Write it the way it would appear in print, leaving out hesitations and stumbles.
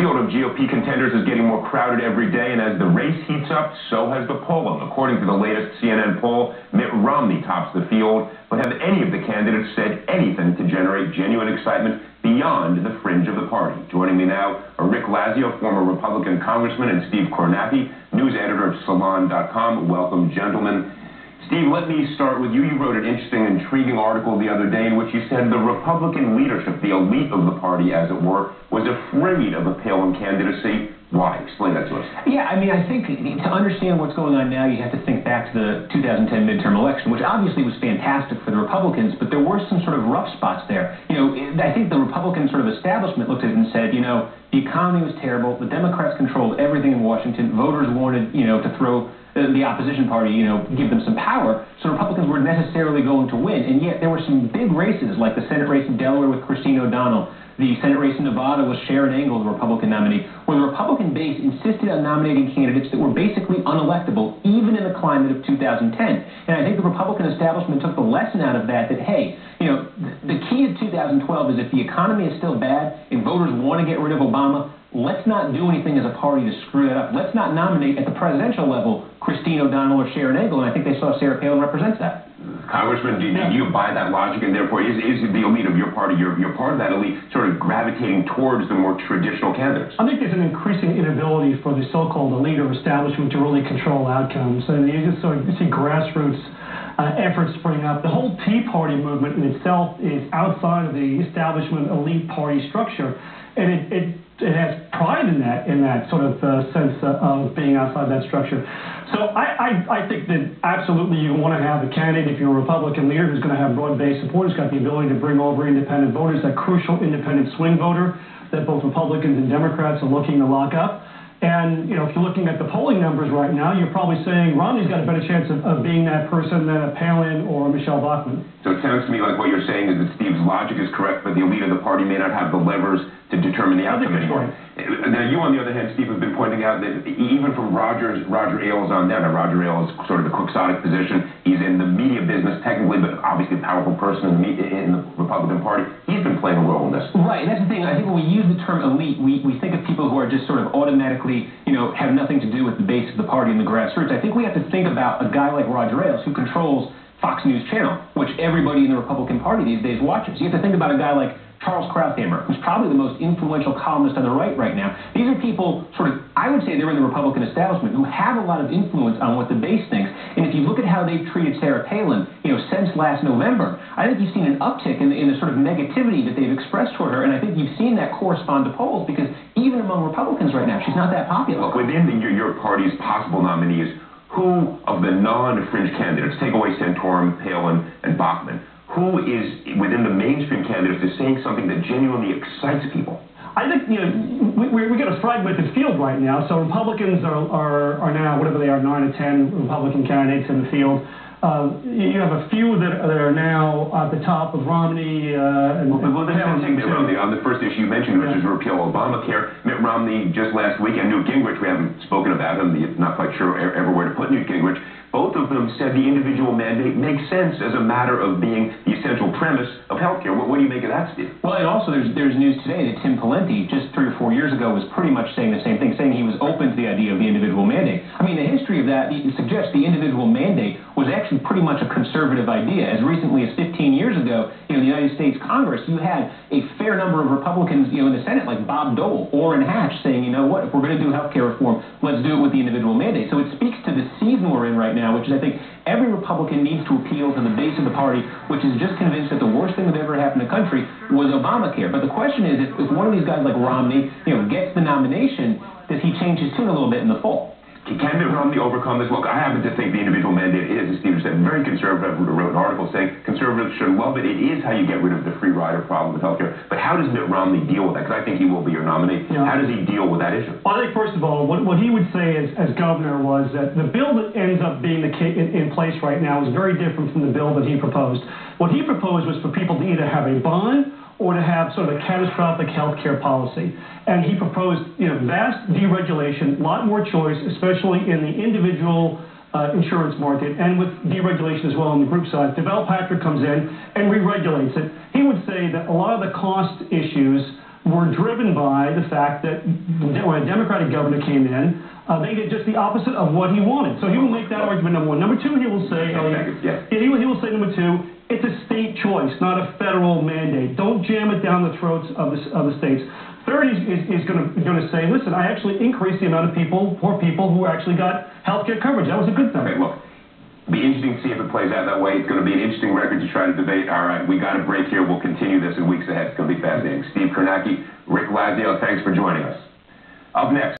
field of GOP contenders is getting more crowded every day, and as the race heats up, so has the polling. According to the latest CNN poll, Mitt Romney tops the field, but have any of the candidates said anything to generate genuine excitement beyond the fringe of the party? Joining me now are Rick Lazio, former Republican congressman, and Steve Kornacki, news editor of Salon.com. Welcome, gentlemen. Steve, let me start with you. You wrote an interesting, intriguing article the other day in which you said the Republican leadership, the elite of the party, as it were, was afraid of a Palin candidacy. Why? Explain that to us. Yeah, I mean, I think to understand what's going on now, you have to think back to the 2010 midterm election, which obviously was fantastic for the Republicans, but there were some sort of rough spots there. You know, I think the Republican sort of establishment looked at it and said, you know, the economy was terrible, the Democrats controlled everything in Washington, voters wanted, you know, to throw the opposition party, you know, give them some power, so Republicans weren't necessarily going to win. And yet there were some big races, like the Senate race in Delaware with Christine O'Donnell, the Senate race in Nevada with Sharon Angle, the Republican nominee, where the Republican base insisted on nominating candidates that were basically unelectable, even in the climate of 2010. And I think the Republican establishment took the lesson out of that, hey, you know, the key to 2012 is if the economy is still bad and voters want to get rid of Obama, let's not do anything as a party to screw that up. Let's not nominate at the presidential level Christine O'Donnell or Sharon Angle, and I think they saw Sarah Palin represents that. Congressman, do you buy that logic, and therefore is the elite of your party, you're part of that elite, sort of gravitating towards the more traditional candidates? I think there's an increasing inability for the so-called elite or establishment to really control outcomes. And you just sort of see grassroots efforts spring up. The whole Tea Party movement in itself is outside of the establishment elite party structure, and it has pride in that sort of sense of being outside that structure. So I think that absolutely you want to have a candidate, if you're a Republican leader, who's going to have broad-based support, who's got the ability to bring over independent voters, that crucial independent swing voter that both Republicans and Democrats are looking to lock up. And, you know, if you're looking at the polling numbers right now, you're probably saying Romney's got a better chance of being that person than a Palin or a Michele Bachmann. So it sounds to me like what you're saying is that Steve's logic is correct, but the elite of the party may not have the levers to determine the outcome anymore. Now, you, on the other hand, Steve, have been pointing out that even from Roger Ailes on down, now Roger Ailes is sort of the quixotic position. He's in the media business technically, but obviously a powerful person in the Republican Party. He's been playing a role in this. Right, and that's the thing. I think when we use the term elite, we think of people who are just sort of automatically, you know, have nothing to do with the base of the party and the grassroots. I think we have to think about a guy like Roger Ailes, who controls Fox News Channel, which everybody in the Republican Party these days watches. You have to think about a guy like Charles Krauthammer, who's probably the most influential columnist on the right now. These are people sort of, I would say they're in the Republican establishment, who have a lot of influence on what the base thinks. And if you look at how they've treated Sarah Palin, you know, since last November, I think you've seen an uptick in the sort of negativity that they've expressed toward her. And I think you've seen that correspond to polls, because even among Republicans right now, she's not that popular. Look, within your party's possible nominees, who of the non-fringe candidates, take away Santorum, Palin, and Bachmann, who is, within the mainstream candidates, is saying something that genuinely excites people? I think, you know, we got a fragmented field right now. So Republicans are now, whatever they are, 9 or 10 Republican candidates in the field. You have a few that are now at the top of Romney. Well, let's take Mitt Romney. On the first issue you mentioned, which is repeal Obamacare, Mitt Romney just last week, and Newt Gingrich, we haven't spoken about him, not quite sure ever where to put Newt Gingrich. Both of them said the individual mandate makes sense as a matter of being the essential premise of healthcare. What do you make of that, Steve? Well, and also there's news today that Tim Pawlenty, just 3 or 4 years ago, was pretty much saying the same thing, saying he was open to the idea of the individual mandate. I mean, the history of that suggests the individual mandate was actually pretty much a conservative idea. As recently as 15 years ago, you know, in the United States Congress, you had a fair number of Republicans, you know, in the Senate, like Bob Dole, Orrin Hatch, saying, you know what, if we're going to do healthcare reform, let's do it with the individual mandate. So it speaks to the season we're in right now, which is, I think, every Republican needs to appeal to the base of the party, which is just convinced that the worst thing that ever happened to the country was Obamacare. But the question is, if one of these guys like Romney, you know, gets the nomination, does he change his tune a little bit in the fall? Can Mitt Romney overcome this? Look, I happen to think the individual mandate is, as Steve said, very conservative. I wrote an article saying conservatives should love it. It is how you get rid of the free rider problem with healthcare. But how does Mitt Romney deal with that? Because I think he will be your nominee. Yeah. How does he deal with that issue? Well, I think, first of all, what he would say as governor was that the bill that ends up being in place right now is very different from the bill that he proposed. What he proposed was for people to either have a bond or to have sort of a catastrophic health care policy. And he proposed, you know, vast deregulation, a lot more choice, especially in the individual insurance market, and with deregulation as well on the group side. Deval Patrick comes in and re-regulates it. He would say that a lot of the cost issues were driven by the fact that when a Democratic governor came in, they did just the opposite of what he wanted. So he will make that argument, number one. Number two, he will say, he will say, number two, it's a state choice, not a federal mandate. Don't jam it down the throats of the states. Third, he's going to say, listen, I actually increased the amount of people, poor people, who actually got health care coverage. That was a good thing. Okay, look, it'll be interesting to see if it plays out that way. It's going to be an interesting record to try to debate. All right, we got a break here. We'll continue this in weeks ahead. It's going to be fascinating. Steve Kornacki, Rick Lazio, thanks for joining us. Up next.